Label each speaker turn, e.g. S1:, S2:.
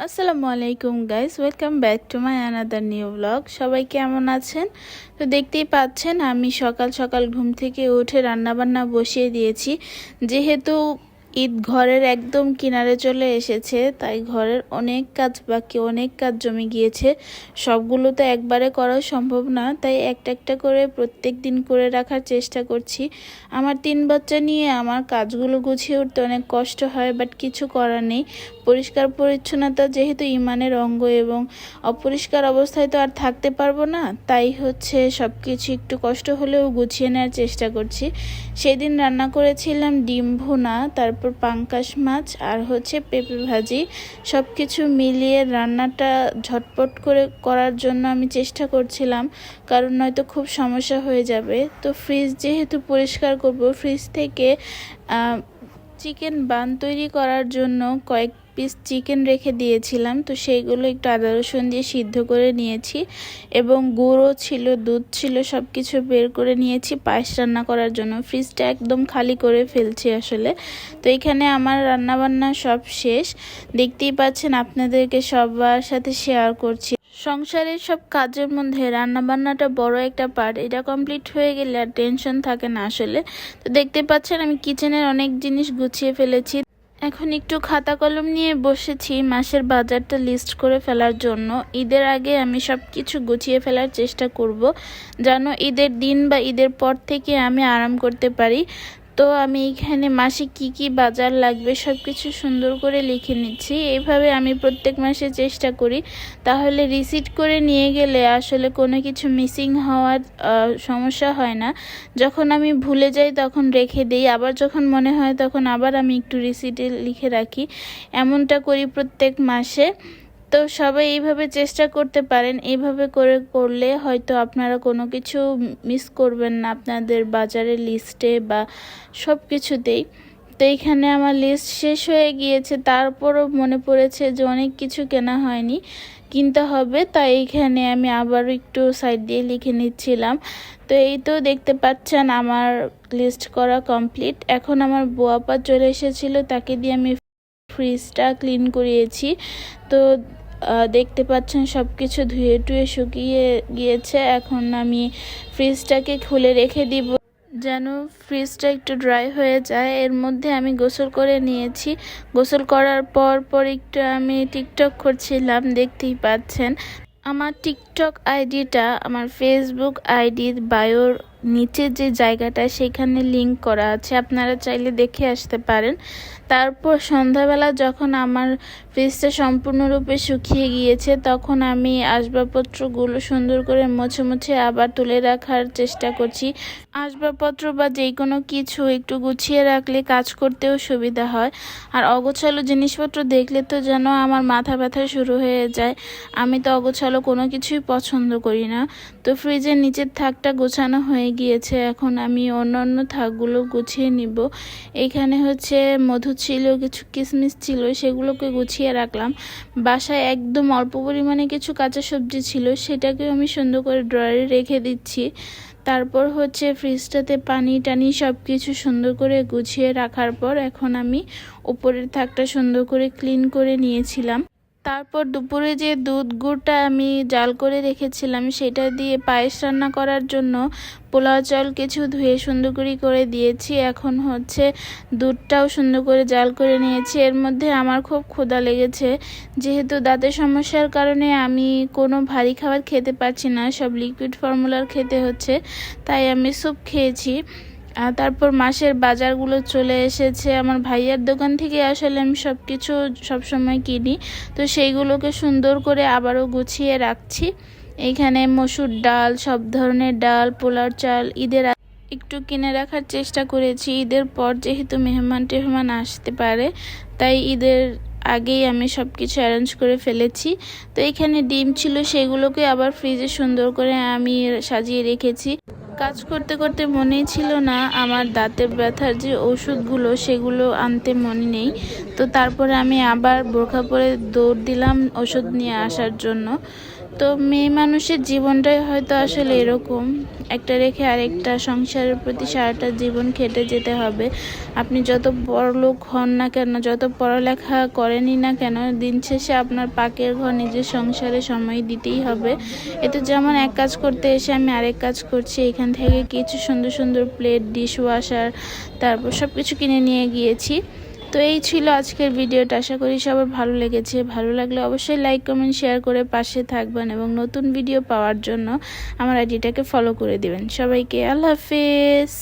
S1: আসসালামু আলাইকুম guys, welcome back to my another new blog. সবাই কেমন আছেন? তো দেখতেই পাচ্ছেন আমি সকাল সকাল ঘুম থেকে উঠে রান্নাবান্না বসিয়ে দিয়েছি। যেহেতু ঈদ ঘরের একদম কিনারে চলে এসেছে, তাই ঘরের অনেক কাজ বাকি, অনেক কাজ জমে গিয়েছে। সবগুলো তো একবারে করা সম্ভব না, তাই একটা একটা করে প্রত্যেক দিন করে রাখার চেষ্টা করছি। আমার 3 বাচ্চা নিয়ে আমার কাজগুলো গুছিয়ে উঠতে অনেক কষ্ট হয়, বাট কিছু করার নেই। পরিষ্কার পরিচ্ছন্নতা যেহেতু ইমানের অঙ্গ এবং অপরিষ্কার অবস্থায় তো আর থাকতে পারবো না, তাই হচ্ছে সব কিছু একটু কষ্ট হলেও গুছিয়ে নেওয়ার চেষ্টা করছি। সেদিন রান্না করেছিলাম ডিম ভুনা, তারপর পাঙ্কাশ মাছ আর হচ্ছে পেঁপে ভাজি। সব কিছু মিলিয়ে রান্নাটা ঝটপট করে করার জন্য আমি চেষ্টা করছিলাম, কারণ নয়তো খুব সমস্যা হয়ে যাবে। তো ফ্রিজ যেহেতু পরিষ্কার করব, ফ্রিজ থেকে চিকেন বান তৈরি করার জন্য কয়েক পিস চিকেন রেখে দিয়েছিলাম। তো সেইগুলো একটু আদা রসুন দিয়ে সিদ্ধ করে নিয়েছি এবং গুঁড়ো ছিল, দুধ ছিল, সব কিছু বের করে নিয়েছি পায়েস রান্না করার জন্য। ফ্রিজটা একদম খালি করে ফেলছি আসলে। তো এখানে আমার রান্নাবান্না সব শেষ, দেখতেই পাচ্ছেন, আপনাদেরকে সবার সাথে শেয়ার করছি। সংসারের সব কাজের মধ্যে রান্নাবান্নাটা বড় একটা পার্ট। এটা কমপ্লিট হয়ে গেলে আর টেনশন থাকে না আসলে। তো দেখতে পাচ্ছেন আমি কিচেনের অনেক জিনিস গুছিয়ে ফেলেছি। এখন একটু খাতা কলম নিয়ে বসেছি মাসের বাজারটা লিস্ট করে ফেলার জন্য। ঈদের আগে আমি সব কিছু গুছিয়ে ফেলার চেষ্টা করব, যেন ঈদের দিন বা ঈদের পর থেকে আমি আরাম করতে পারি। তো আমি এখানে মাসে কি কি বাজার লাগবে সব কিছু সুন্দর করে লিখে নিচ্ছি। এইভাবে আমি প্রত্যেক মাসে চেষ্টা করি, তাহলে রিসিট করে নিয়ে গেলে আসলে কোনো কিছু মিসিং হওয়ার সমস্যা হয় না। যখন আমি ভুলে যাই তখন রেখে দিই, আবার যখন মনে হয় তখন আবার আমি একটু রিসিটে লিখে রাখি। এমনটা করি প্রত্যেক মাসে। তো সবাই এইভাবে চেষ্টা করতে পারেন। এইভাবে করলে হয়তো আপনারা কোনো কিছু মিস করবেন না আপনাদের বাজারের লিস্টে বা সব কিছুতেই। তো এইখানে আমার লিস্ট শেষ হয়ে গিয়েছে, তারপরও মনে পড়েছে যে অনেক কিছু কেনা হয়নি, কিনতে হবে। তাই এইখানে আমি আবারও একটু সাইড দিয়ে লিখে নিচ্ছিলাম। তো এই তো দেখতে পাচ্ছেন আমার লিস্ট করা কমপ্লিট। এখন আমার বুয়াপা চলে এসেছিলো, তাকে দিয়ে আমি ফ্রিজটা ক্লিন করিয়েছি। তো দেখতে পাচ্ছেন সব কিছু ধুয়ে টুয়ে শুকিয়ে গিয়েছে। এখন আমি ফ্রিজটাকে খুলে রেখে দিব যেন ফ্রিজটা একটু ড্রাই হয়ে যায়। এর মধ্যে আমি গোসল করে নিয়েছি। গোসল করার পর একটু আমি টিকটক করছিলাম, দেখতেই পাচ্ছেন। আমার টিকটক আইডিটা আমার ফেসবুক আইডির বায়োর নিচে যে জায়গাটা, সেখানে লিংক করা আছে, আপনারা চাইলে দেখে আসতে পারেন। তারপর সন্ধ্যাবেলা যখন আমার ফ্রিজটা সম্পূর্ণরূপে শুকিয়ে গিয়েছে, তখন আমি আসবাবপত্রগুলো সুন্দর করে মুছে মুছে আবার তুলে রাখার চেষ্টা করছি। আসবাবপত্র বা যে কোনো কিছু একটু গুছিয়ে রাখলে কাজ করতেও সুবিধা হয়। আর অগোছালো জিনিসপত্র দেখলে তো যেন আমার মাথা ব্যথা শুরু হয়ে যায়। আমি তো অগোছালো কোনো কিছুই পছন্দ করি না। তো ফ্রিজের নিচের থাকটা গোছানো হয়ে গিয়েছে, এখন আমি অন্য থাকগুলো গুছিয়ে নিব। এখানে হচ্ছে মধু ছিল, কিছু কিশমিশ ছিল, সেগুলোকে গুছিয়ে রাখলাম। বাসায় একদম অল্প পরিমাণে কিছু কাঁচা সবজি ছিল, সেটাকেও আমি সুন্দর করে ড্রয়ারে রেখে দিচ্ছি। তারপর হচ্ছে ফ্রিজটাতে পানি টানি সব কিছু সুন্দর করে গুছিয়ে রাখার পর এখন আমি উপরের থাকটা সুন্দর করে ক্লিন করে নিয়েছিলাম। তারপর দুপুরে যে দুধ গুড়টা আমি জাল করে রেখেছিলাম, সেটা দিয়ে পায়েস রান্না করার জন্য পোলাও চাল কিছু ধুয়ে সুন্দর করে দিয়েছি। এখন হচ্ছে দুধটাও সুন্দর করে জাল করে নিয়েছি। এর মধ্যে আমার খুব ক্ষুধা লেগেছে, যেহেতু দাঁতের সমস্যার কারণে আমি কোনো ভারী খাবার খেতে পারছি না, সব লিকুইড ফর্মুলার খেতে হচ্ছে, তাই আমি স্যুপ খেয়েছি। তারপর মাসের বাজারগুলো চলে এসেছে। আমার ভাইয়ার দোকান থেকে আসলে আমি সব কিছু সবসময় কিনি, তো সেইগুলোকে সুন্দর করে আবারও গুছিয়ে রাখছি। এইখানে মসুর ডাল, সব ধরনের ডাল, পোলার চাল ঈদের একটু কিনে রাখার চেষ্টা করেছি। ঈদের পর যেহেতু মেহমান আসতে পারে, তাই ঈদের আগেই আমি সব কিছু অ্যারেঞ্জ করে ফেলেছি। তো এখানে ডিম ছিল, সেগুলোকে আবার ফ্রিজে সুন্দর করে আমি সাজিয়ে রেখেছি। কাজ করতে করতে মনেই ছিল না আমার দাঁতের ব্যথার যে ওষুধগুলো, সেগুলো আনতে মনে নেই। তো তারপরে আমি আবার বোরখা পরে দৌড় দিলাম ওষুধ নিয়ে আসার জন্য। তো মেয়ে মানুষের জীবনটাই হয়তো আসলে এরকম, একটা রেখে আরেকটা সংসারের প্রতি সারাটা জীবন খেটে যেতে হবে। আপনি যত বড়লোক হন না কেন, যত পড়ালেখা করেনই না কেন, দিন শেষে আপনার পাকের ঘর নিজের সংসারে সময় দিতেই হবে। এতে যেমন এক কাজ করতে এসে আমি আরেক কাজ করছি, এখান থেকে কিছু সুন্দর সুন্দর প্লেট, ডিশ ওয়াশার, তারপর সব কিছু কিনে নিয়ে গিয়েছি। তো এই ছিল আজকের ভিডিওটা। আশা করি সবার ভালো লেগেছে। ভালো লাগলে অবশ্যই লাইক, কমেন্ট, শেয়ার করে পাশে থাকবেন এবং নতুন ভিডিও পাওয়ার জন্য আমার আইডিটাকে ফলো করে দিবেন। সবাইকে আল্লাহ হাফেজ।